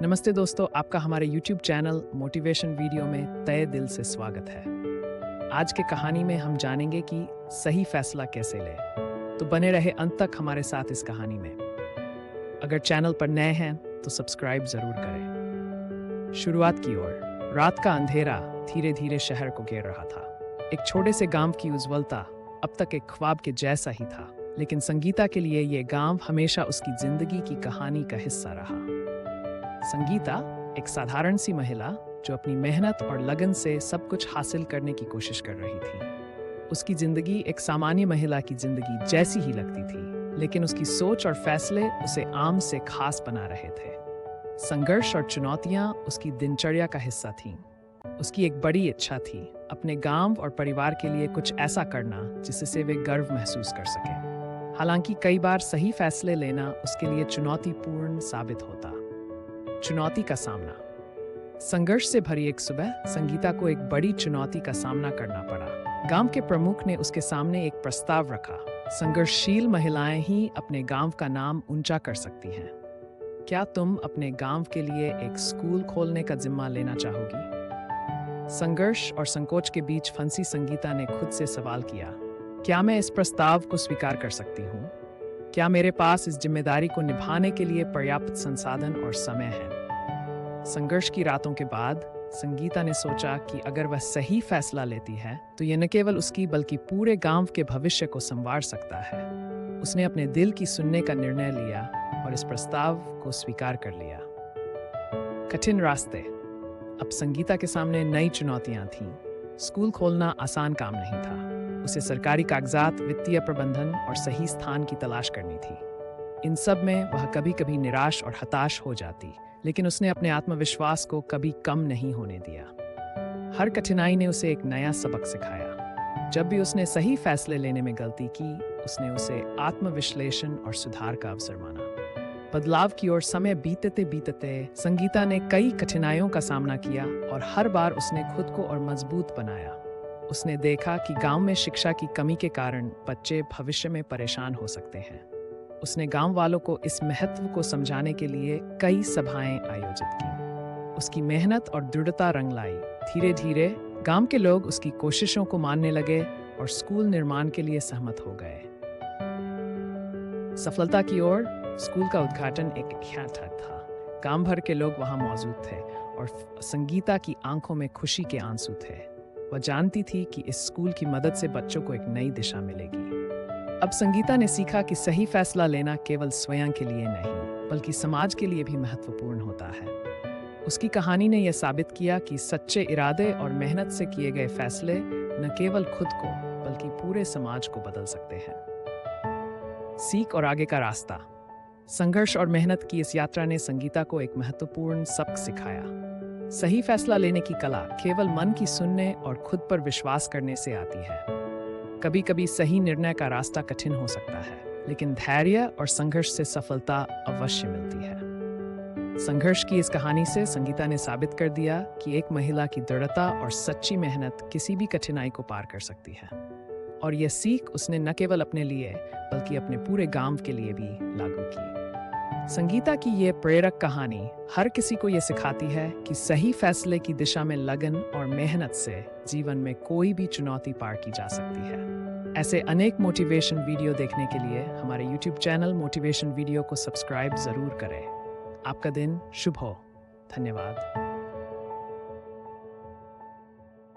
नमस्ते दोस्तों, आपका हमारे YouTube चैनल मोटिवेशन वीडियो में तहे दिल से स्वागत है। आज के कहानी में हम जानेंगे कि सही फैसला कैसे लें। तो बने रहे अंत तक हमारे साथ इस कहानी में। अगर चैनल पर नए हैं तो सब्सक्राइब जरूर करें। शुरुआत की ओर। रात का अंधेरा धीरे धीरे शहर को घेर रहा था। एक छोटे से गांव की उज्ज्वलता अब तक एक ख्वाब के जैसा ही था, लेकिन संगीता के लिए यह गांव हमेशा उसकी जिंदगी की कहानी का हिस्सा रहा। संगीता एक साधारण सी महिला जो अपनी मेहनत और लगन से सब कुछ हासिल करने की कोशिश कर रही थी। उसकी जिंदगी एक सामान्य महिला की जिंदगी जैसी ही लगती थी, लेकिन उसकी सोच और फैसले उसे आम से खास बना रहे थे। संघर्ष और चुनौतियां उसकी दिनचर्या का हिस्सा थीं। उसकी एक बड़ी इच्छा थी अपने गांव और परिवार के लिए कुछ ऐसा करना जिससे वे गर्व महसूस कर सकें। हालांकि कई बार सही फैसले लेना उसके लिए चुनौतीपूर्ण साबित होता। चुनौती का सामना। संघर्ष से भरी एक सुबह संगीता को एक बड़ी चुनौती का सामना करना पड़ा। गांव के प्रमुख ने उसके सामने एक प्रस्ताव रखा। संघर्षशील महिलाएं ही अपने गांव का नाम ऊंचा कर सकती हैं। क्या तुम अपने गांव के लिए एक स्कूल खोलने का जिम्मा लेना चाहोगी? संघर्ष और संकोच के बीच फंसी संगीता ने खुद से सवाल किया, क्या मैं इस प्रस्ताव को स्वीकार कर सकती हूँ? क्या मेरे पास इस जिम्मेदारी को निभाने के लिए पर्याप्त संसाधन और समय है? संघर्ष की रातों के बाद संगीता ने सोचा कि अगर वह सही फैसला लेती है तो यह न केवल उसकी बल्कि पूरे गांव के भविष्य को संवार सकता है। उसने अपने दिल की सुनने का निर्णय लिया और इस प्रस्ताव को स्वीकार कर लिया। कठिन रास्ते। अब संगीता के सामने नई चुनौतियां थीं। स्कूल खोलना आसान काम नहीं था। उसे सरकारी कागजात, वित्तीय प्रबंधन और सही स्थान की तलाश करनी थी। इन सब में वह कभी-कभी निराश और हताश हो जाती, लेकिन उसने अपने आत्मविश्वास को कभी कम नहीं होने दिया। हर कठिनाई ने उसे एक नया सबक सिखाया। जब भी उसने सही फैसले लेने में गलती की, उसने उसे आत्मविश्लेषण और सुधार का अवसर माना। बदलाव की ओर समय बीतते बीतते संगीता ने कई कठिनाइयों का सामना किया और हर बार उसने खुद को और मजबूत बनाया। उसने देखा कि गांव में शिक्षा की कमी के कारण बच्चे भविष्य में परेशान हो सकते हैं। उसने गांव वालों को इस महत्व को समझाने के लिए कई सभाएं आयोजित की। उसकी मेहनत और दृढ़ता रंग लाई। धीरे धीरे गांव के लोग उसकी कोशिशों को मानने लगे और स्कूल निर्माण के लिए सहमत हो गए। सफलता की ओर। स्कूल का उद्घाटन एक ख्यात था। गांव भर के लोग वहां मौजूद थे और संगीता की आंखों में खुशी के आंसू थे। वह जानती थी कि इस स्कूल की मदद से बच्चों को एक नई दिशा मिलेगी। अब संगीता ने सीखा कि सही फैसला लेना केवल स्वयं के लिए नहीं, बल्कि समाज के लिए भी महत्वपूर्ण होता है। उसकी कहानी ने यह साबित किया कि सच्चे इरादे और मेहनत से किए गए फैसले न केवल खुद को, बल्कि पूरे समाज को बदल सकते हैं। सीख और आगे का रास्ता। संघर्ष और मेहनत की इस यात्रा ने संगीता को एक महत्वपूर्ण सबक सिखाया। सही फैसला लेने की कला केवल मन की सुनने और खुद पर विश्वास करने से आती है। कभी कभी सही निर्णय का रास्ता कठिन हो सकता है, लेकिन धैर्य और संघर्ष से सफलता अवश्य मिलती है। संघर्ष की इस कहानी से संगीता ने साबित कर दिया कि एक महिला की दृढ़ता और सच्ची मेहनत किसी भी कठिनाई को पार कर सकती है। और यह सीख उसने न केवल अपने लिए बल्कि अपने पूरे गांव के लिए भी लागू की। संगीता की ये प्रेरक कहानी हर किसी को ये सिखाती है कि सही फैसले की दिशा में लगन और मेहनत से जीवन में कोई भी चुनौती पार की जा सकती है। ऐसे अनेक मोटिवेशन वीडियो देखने के लिए हमारे YouTube चैनल मोटिवेशन वीडियो को सब्सक्राइब जरूर करें। आपका दिन शुभ हो। धन्यवाद।